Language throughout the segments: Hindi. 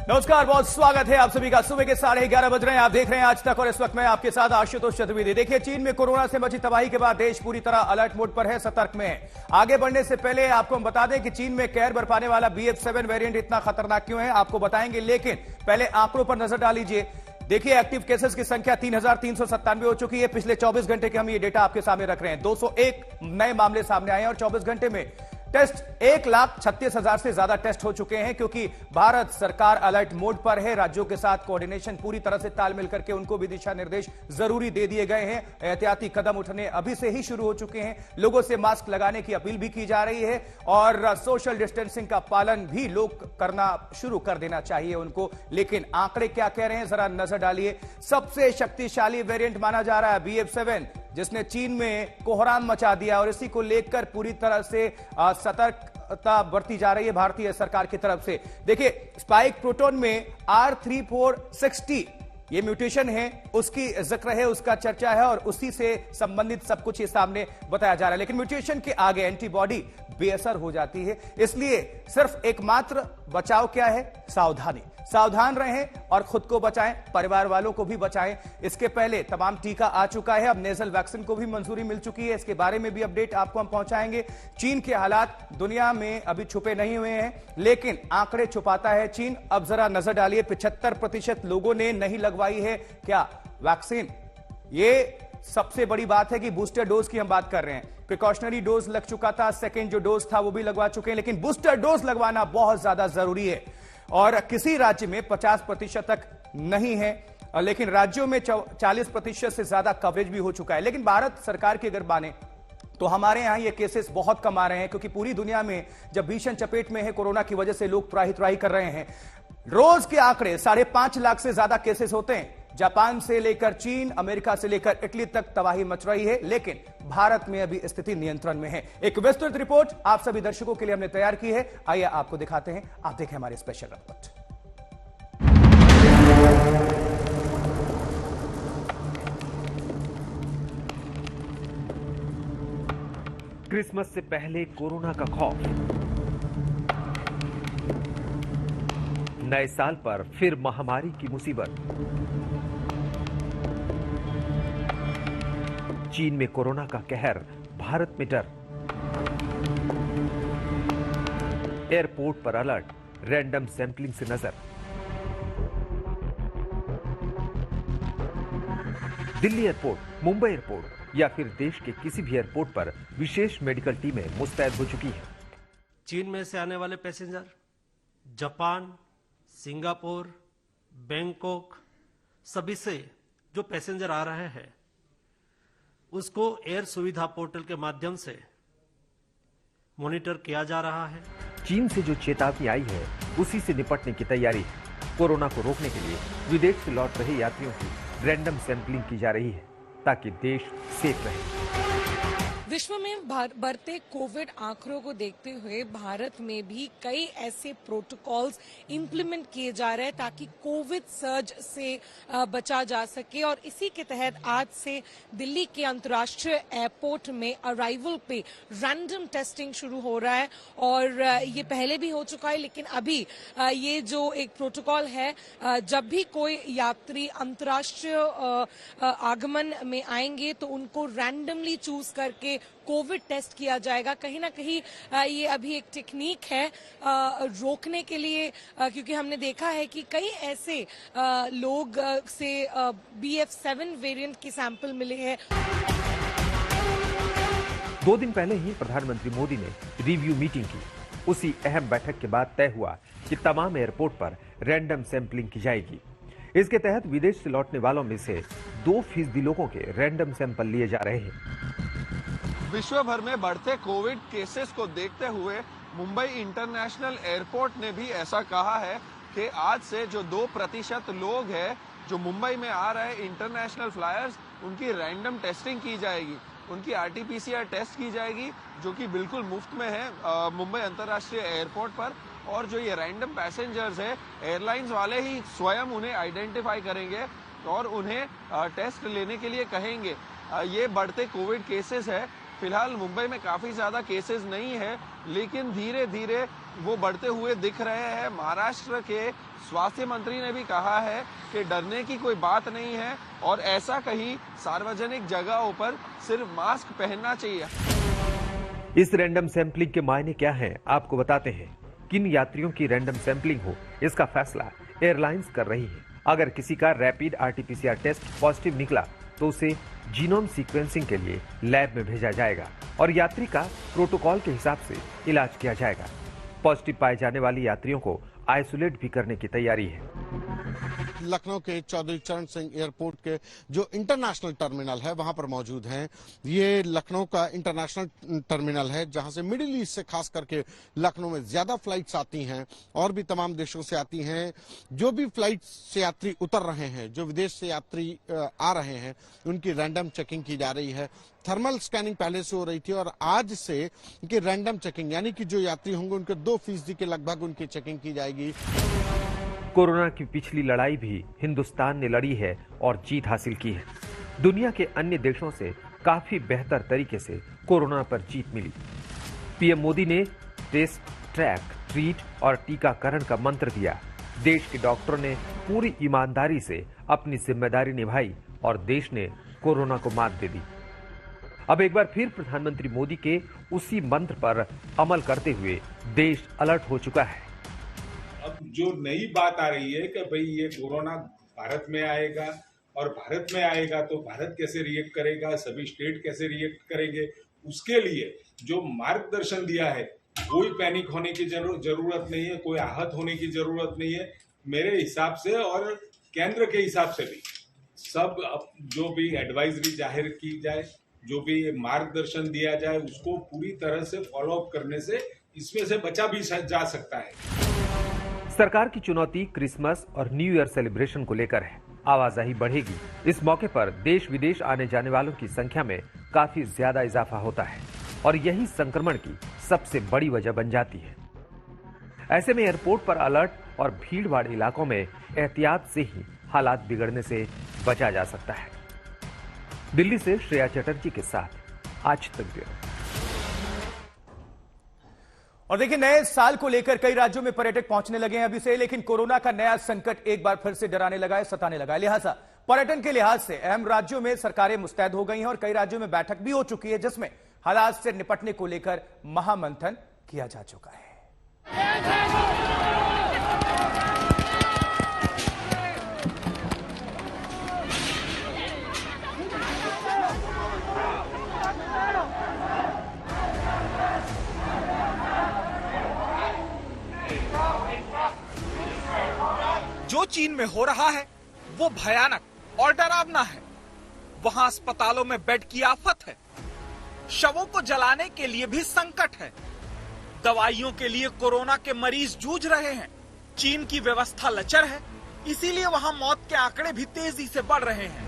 नमस्कार, बहुत स्वागत है आप सभी का। सुबह के 11:30 बज रहे हैं, आप देख रहे हैं आज तक और इस वक्त मैं आपके साथ आशुतोष चतुर्वेदी। देखिए, चीन में कोरोना से मची तबाही के बाद देश पूरी तरह अलर्ट मोड पर है, सतर्क में है। आगे बढ़ने से पहले आपको हम बता दें कि चीन में कहर बरपाने वाला BF7 वेरिएंट इतना खतरनाक क्यों है, आपको बताएंगे। लेकिन पहले आंकड़ों पर नजर डाल लीजिए। देखिए, एक्टिव केसेस की संख्या 3,397 हो चुकी है। पिछले 24 घंटे के हम ये डेटा आपके सामने रख रहे हैं। 201 नए मामले सामने आए हैं और 24 घंटे में टेस्ट 1,36,000 से ज्यादा टेस्ट हो चुके हैं, क्योंकि भारत सरकार अलर्ट मोड पर है। राज्यों के साथ कोऑर्डिनेशन पूरी तरह से तालमेल करके उनको भी दिशा निर्देश जरूरी दे दिए गए हैं। एहतियाती कदम उठने अभी से ही शुरू हो चुके हैं। लोगों से मास्क लगाने की अपील भी की जा रही है और सोशल डिस्टेंसिंग का पालन भी लोग करना शुरू कर देना चाहिए उनको। लेकिन आंकड़े क्या कह रहे हैं, जरा नजर डालिए। सबसे शक्तिशाली वेरिएंट माना जा रहा है BF7, जिसने चीन में कोहराम मचा दिया और इसी को लेकर पूरी तरह से सतर्कता बरती जा रही है भारतीय सरकार की तरफ से। देखिए, स्पाइक प्रोटोन में R3460 ये म्यूटेशन है, उसकी जिक्र है, उसका चर्चा है और उसी से संबंधित सब कुछ ये सामने बताया जा रहा है। लेकिन म्यूटेशन के आगे एंटीबॉडी बेअसर हो जाती है, इसलिए सिर्फ एकमात्र बचाव क्या है, सावधानी। सावधान रहें और खुद को बचाएं, परिवार वालों को भी बचाएं। इसके पहले तमाम टीका आ चुका है, अब नेजल वैक्सीन को भी मंजूरी मिल चुकी है। इसके बारे में भी अपडेट आपको हम पहुंचाएंगे। चीन के हालात दुनिया में अभी छुपे नहीं हुए हैं, लेकिन आंकड़े छुपाता है चीन। अब जरा नजर डालिए, 75% लोगों ने नहीं लगवाई है क्या वैक्सीन। ये सबसे बड़ी बात है कि बूस्टर डोज की हम बात कर रहे हैं। प्रिकॉशनरी डोज लग चुका था, सेकेंड जो डोज था वो भी लगवा चुके हैं, लेकिन बूस्टर डोज लगवाना बहुत ज्यादा जरूरी है। और किसी राज्य में 50% तक नहीं है, लेकिन राज्यों में 40% से ज्यादा कवरेज भी हो चुका है। लेकिन भारत सरकार की अगर माने तो हमारे यहां ये केसेस बहुत कम आ रहे हैं, क्योंकि पूरी दुनिया में जब भीषण चपेट में है कोरोना की वजह से लोग त्राही कर रहे हैं। रोज के आंकड़े 5.5 लाख से ज्यादा केसेस होते हैं। जापान से लेकर चीन, अमेरिका से लेकर इटली तक तबाही मच रही है, लेकिन भारत में अभी स्थिति नियंत्रण में है। एक विस्तृत रिपोर्ट आप सभी दर्शकों के लिए हमने तैयार की है, आइए आपको दिखाते हैं। आप देखें हमारी स्पेशल रिपोर्ट। क्रिसमस से पहले कोरोना का खौफ, नए साल पर फिर महामारी की मुसीबत। चीन में कोरोना का कहर, भारत में डर। एयरपोर्ट पर अलर्ट, रैंडम सैंपलिंग से नजर। दिल्ली एयरपोर्ट, मुंबई एयरपोर्ट या फिर देश के किसी भी एयरपोर्ट पर विशेष मेडिकल टीमें मुस्तैद हो चुकी हैं। चीन में से आने वाले पैसेंजर जापान, सिंगापुर, बैंकॉक, सभी से जो पैसेंजर आ रहे हैं उसको एयर सुविधा पोर्टल के माध्यम से मॉनिटर किया जा रहा है। चीन से जो चेतावनी आई है उसी से निपटने की तैयारी है। कोरोना को रोकने के लिए विदेश से लौट रहे यात्रियों की रैंडम सैंपलिंग की जा रही है, ताकि देश सेफ रहे। विश्व में बढ़ते कोविड आंकड़ों को देखते हुए भारत में भी कई ऐसे प्रोटोकॉल्स इंप्लीमेंट किए जा रहे हैं ताकि कोविड सर्ज से बचा जा सके। और इसी के तहत आज से दिल्ली के अंतर्राष्ट्रीय एयरपोर्ट में अराइवल पे रैंडम टेस्टिंग शुरू हो रहा है। और ये पहले भी हो चुका है, लेकिन अभी ये जो एक प्रोटोकॉल है, जब भी कोई यात्री अंतर्राष्ट्रीय आगमन में आएंगे तो उनको रैंडमली चूज करके कोविड टेस्ट किया जाएगा। कहीं ना कहीं ये अभी एक टेक्निक है रोकने के लिए, क्योंकि हमने देखा है कि कई ऐसे लोग से BF7 वेरिएंट के सैंपल मिले हैं। 2 दिन पहले ही प्रधानमंत्री मोदी ने रिव्यू मीटिंग की। उसी अहम बैठक के बाद तय हुआ कि तमाम एयरपोर्ट पर रैंडम सैंपलिंग की जाएगी। इसके तहत विदेश से लौटने वालों में से 2% लोगों के रैंडम सैंपल लिए जा रहे हैं। विश्व भर में बढ़ते कोविड केसेस को देखते हुए मुंबई इंटरनेशनल एयरपोर्ट ने भी ऐसा कहा है कि आज से जो 2% लोग हैं जो मुंबई में आ रहे इंटरनेशनल फ्लायर्स, उनकी रैंडम टेस्टिंग की जाएगी। उनकी RT-PCR टेस्ट की जाएगी, जो कि बिल्कुल मुफ्त में है मुंबई अंतर्राष्ट्रीय एयरपोर्ट पर। और जो ये रैंडम पैसेंजर्स है, एयरलाइंस वाले ही स्वयं उन्हें आइडेंटिफाई करेंगे और उन्हें टेस्ट लेने के लिए कहेंगे। ये बढ़ते कोविड केसेस है, फिलहाल मुंबई में काफी ज्यादा केसेस नहीं है, लेकिन धीरे धीरे वो बढ़ते हुए दिख रहे हैं। महाराष्ट्र के स्वास्थ्य मंत्री ने भी कहा है कि डरने की कोई बात नहीं है और ऐसा कहीं सार्वजनिक जगहों पर सिर्फ मास्क पहनना चाहिए। इस रैंडम सैंपलिंग के मायने क्या हैं, आपको बताते हैं। किन यात्रियों की रैंडम सैंपलिंग हो, इसका फैसला एयरलाइंस कर रही है। अगर किसी का रैपिड आरटीपीसीआर टेस्ट पॉजिटिव निकला तो उसे जीनोम सीक्वेंसिंग के लिए लैब में भेजा जाएगा और यात्री का प्रोटोकॉल के हिसाब से इलाज किया जाएगा। पॉजिटिव पाए जाने वाले यात्रियों को आइसोलेट भी करने की तैयारी है। लखनऊ के चौधरी चरण सिंह एयरपोर्ट के जो इंटरनेशनल टर्मिनल है वहां पर मौजूद हैं। ये लखनऊ का इंटरनेशनल टर्मिनल है जहां से मिडिल ईस्ट से खास करके लखनऊ में ज्यादा फ्लाइट्स आती हैं और भी तमाम देशों से आती हैं। जो भी फ्लाइट से यात्री उतर रहे हैं, जो विदेश से यात्री आ रहे हैं, उनकी रैंडम चेकिंग की जा रही है। थर्मल स्कैनिंग पहले से हो रही थी और आज से इनकी रैंडम चेकिंग यानी कि जो यात्री होंगे उनके 2% के लगभग उनकी चेकिंग की जाएगी। कोरोना की पिछली लड़ाई भी हिंदुस्तान ने लड़ी है और जीत हासिल की है। दुनिया के अन्य देशों से काफी बेहतर तरीके से कोरोना पर जीत मिली। पीएम मोदी ने टेस्ट, ट्रैक, ट्रीट और टीकाकरण का मंत्र दिया। देश के डॉक्टरों ने पूरी ईमानदारी से अपनी जिम्मेदारी निभाई और देश ने कोरोना को मात दे दी। अब एक बार फिर प्रधानमंत्री मोदी के उसी मंत्र पर अमल करते हुए देश अलर्ट हो चुका है। अब जो नई बात आ रही है कि भाई ये कोरोना भारत में आएगा और भारत में आएगा तो भारत कैसे रिएक्ट करेगा, सभी स्टेट कैसे रिएक्ट करेंगे, उसके लिए जो मार्गदर्शन दिया है कोई पैनिक होने की जरूरत नहीं है, कोई आहत होने की जरूरत नहीं है। मेरे हिसाब से और केंद्र के हिसाब से भी सब जो भी एडवाइजरी जाहिर की जाए, जो भी मार्गदर्शन दिया जाए, उसको पूरी तरह से फॉलो अप करने से इसमें से बचा भी जा सकता है। सरकार की चुनौती क्रिसमस और न्यू ईयर सेलिब्रेशन को लेकर है। आवाजाही बढ़ेगी। इस मौके पर देश विदेश आने जाने वालों की संख्या में काफी ज्यादा इजाफा होता है और यही संक्रमण की सबसे बड़ी वजह बन जाती है। ऐसे में एयरपोर्ट पर अलर्ट और भीड़ भाड़ इलाकों में एहतियात से ही हालात बिगड़ने से बचा जा सकता है। दिल्ली से श्रेया चटर्जी के साथ आज तक ब्यूरो। और देखिए, नए साल को लेकर कई राज्यों में पर्यटक पहुंचने लगे हैं अभी से, लेकिन कोरोना का नया संकट एक बार फिर से डराने लगा है, सताने लगा है। लिहाजा पर्यटन के लिहाज से अहम राज्यों में सरकारें मुस्तैद हो गई हैं और कई राज्यों में बैठक भी हो चुकी है जिसमें हालात से निपटने को लेकर महामंथन किया जा चुका है। जो चीन में हो रहा है वो भयानक और डरावना है। वहां अस्पतालों में बेड की आफत है, शवों को जलाने के लिए भी संकट है, दवाइयों के लिए कोरोना के मरीज जूझ रहे हैं। चीन की व्यवस्था लचर है, इसीलिए वहां मौत के आंकड़े भी तेजी से बढ़ रहे हैं।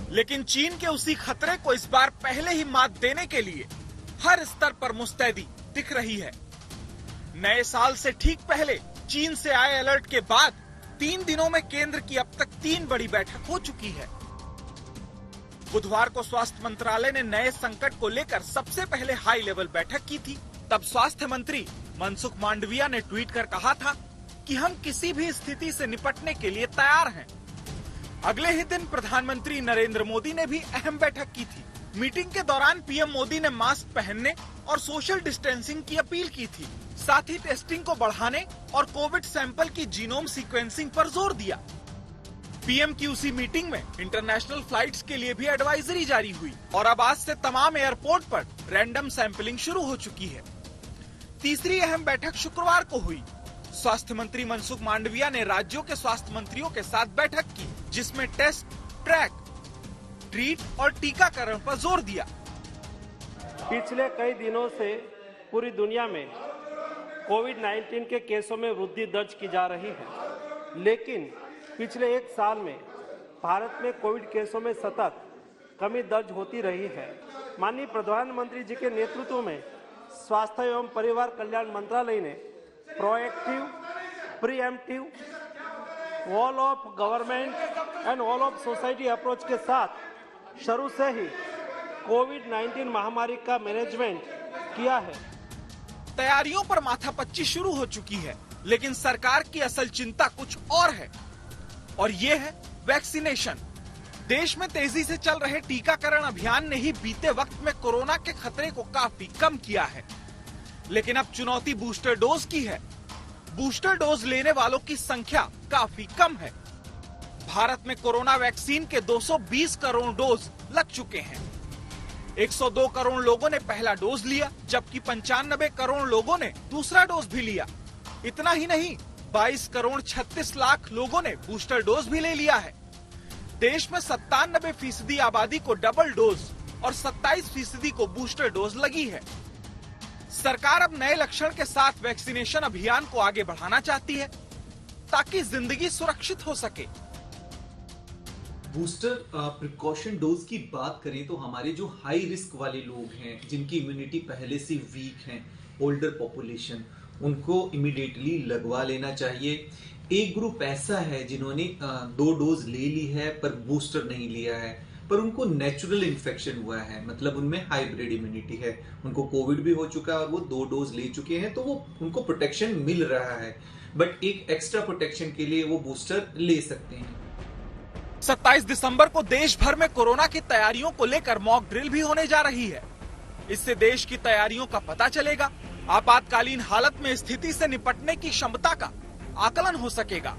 लेकिन चीन के उसी खतरे को इस बार पहले ही मात देने के लिए हर स्तर पर मुस्तैदी दिख रही है। नए साल से ठीक पहले चीन से आए अलर्ट के बाद 3 दिनों में केंद्र की अब तक 3 बड़ी बैठक हो चुकी है। बुधवार को स्वास्थ्य मंत्रालय ने नए संकट को लेकर सबसे पहले हाई लेवल बैठक की थी। तब स्वास्थ्य मंत्री मनसुख मांडविया ने ट्वीट कर कहा था कि हम किसी भी स्थिति से निपटने के लिए तैयार हैं। अगले ही दिन प्रधानमंत्री नरेंद्र मोदी ने भी अहम बैठक की थी। मीटिंग के दौरान पीएम मोदी ने मास्क पहनने और सोशल डिस्टेंसिंग की अपील की थी। साथ ही टेस्टिंग को बढ़ाने और कोविड सैंपल की जीनोम सीक्वेंसिंग पर जोर दिया। पीएम की उसी मीटिंग में इंटरनेशनल फ्लाइट्स के लिए भी एडवाइजरी जारी हुई और अब आज से तमाम एयरपोर्ट पर रैंडम सैंपलिंग शुरू हो चुकी है। तीसरी अहम बैठक शुक्रवार को हुई। स्वास्थ्य मंत्री मनसुख मांडविया ने राज्यों के स्वास्थ्य मंत्रियों के साथ बैठक की, जिसमें टेस्ट, ट्रैक, ट्रीट और टीकाकरण पर जोर दिया। पिछले कई दिनों से पूरी दुनिया में कोविड-19 के केसों में वृद्धि दर्ज की जा रही है, लेकिन पिछले 1 साल में भारत में कोविड केसों में सतत कमी दर्ज होती रही है। माननीय प्रधानमंत्री जी के नेतृत्व में स्वास्थ्य एवं परिवार कल्याण मंत्रालय ने proactive pre-emptive all of government and all of society approach के साथ शुरू से ही कोविड-19 महामारी का मैनेजमेंट किया है। तैयारियों पर माथापच्ची शुरू हो चुकी है, लेकिन सरकार की असल चिंता कुछ और है, और ये है वैक्सीनेशन। देश में तेजी से चल रहे टीकाकरण अभियान ने ही बीते वक्त में कोरोना के खतरे को काफी कम किया है, लेकिन अब चुनौती बूस्टर डोज की है। बूस्टर डोज लेने वालों की संख्या काफी कम है। भारत में कोरोना वैक्सीन के 220 करोड़ डोज लग चुके हैं। 102 करोड़ लोगों ने पहला डोज लिया, जबकि 95 करोड़ लोगों ने दूसरा डोज भी लिया। इतना ही नहीं, 22 करोड़ 36 लाख लोगों ने बूस्टर डोज भी ले लिया है। देश में 97% आबादी को डबल डोज और 27% को बूस्टर डोज लगी है। सरकार अब नए लक्षण के साथ वैक्सीनेशन अभियान को आगे बढ़ाना चाहती है, ताकि जिंदगी सुरक्षित हो सके। बूस्टर प्रिकॉशन डोज की बात करें तो हमारे जो हाई रिस्क वाले लोग हैं, जिनकी इम्यूनिटी पहले से वीक है, ओल्डर पॉपुलेशन, उनको इमीडिएटली लगवा लेना चाहिए। एक ग्रुप ऐसा है जिन्होंने 2 डोज ले ली है पर बूस्टर नहीं लिया है, पर उनको नेचुरल इन्फेक्शन हुआ है, मतलब उनमें हाइब्रिड इम्यूनिटी है, उनको कोविड भी हो चुका है और वो 2 डोज ले चुके हैं, तो वो उनको प्रोटेक्शन मिल रहा है, बट एक एक्स्ट्रा प्रोटेक्शन के लिए वो बूस्टर ले सकते हैं। 27 दिसंबर को देश भर में कोरोना की तैयारियों को लेकर मॉक ड्रिल भी होने जा रही है। इससे देश की तैयारियों का पता चलेगा, आपातकालीन हालत में स्थिति से निपटने की क्षमता का आकलन हो सकेगा।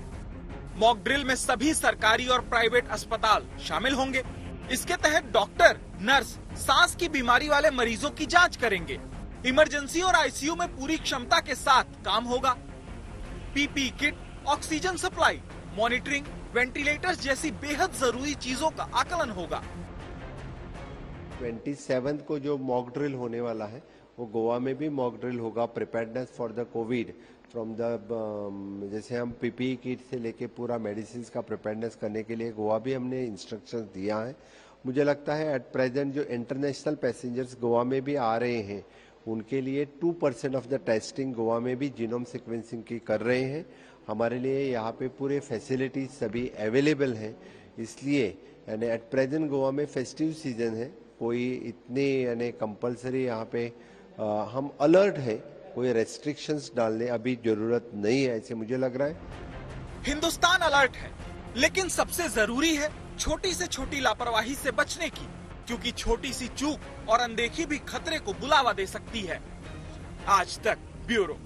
मॉक ड्रिल में सभी सरकारी और प्राइवेट अस्पताल शामिल होंगे। इसके तहत डॉक्टर, नर्स सांस की बीमारी वाले मरीजों की जांच करेंगे। इमरजेंसी और आईसीयू में पूरी क्षमता के साथ काम होगा। PP kit, oxygen supply, monitoring, ventilators जैसी बेहद जरूरी चीजों का आकलन होगा। 27 को जो मॉक ड्रिल होने वाला है वो गोवा में भी मॉक ड्रिल होगा। Preparedness for the Covid from the जैसे हम पीपी किट से लेके पूरा मेडिसिन का प्रिपेयर्डनेस करने के लिए गोवा भी हमने इंस्ट्रक्शंस दिया है। मुझे लगता है एट प्रेजेंट जो इंटरनेशनल पैसेंजर्स गोवा में भी आ रहे हैं उनके लिए 2% ऑफ द टेस्टिंग गोवा में भी जीनोम सीक्वेंसिंग की कर रहे हैं। हमारे लिए यहाँ पे पूरे फैसिलिटीज सभी अवेलेबल हैं, इसलिए यानी एट प्रेजेंट गोवा में फेस्टिव सीजन है, कोई इतने यानी कंपलसरी यहाँ पे हम अलर्ट है, कोई रेस्ट्रिक्शंस डालने अभी जरूरत नहीं है, ऐसे मुझे लग रहा है। हिंदुस्तान अलर्ट है, लेकिन सबसे जरूरी है छोटी से छोटी लापरवाही से बचने की, क्योंकि छोटी सी चूक और अनदेखी भी खतरे को बुलावा दे सकती है। आज तक ब्यूरो।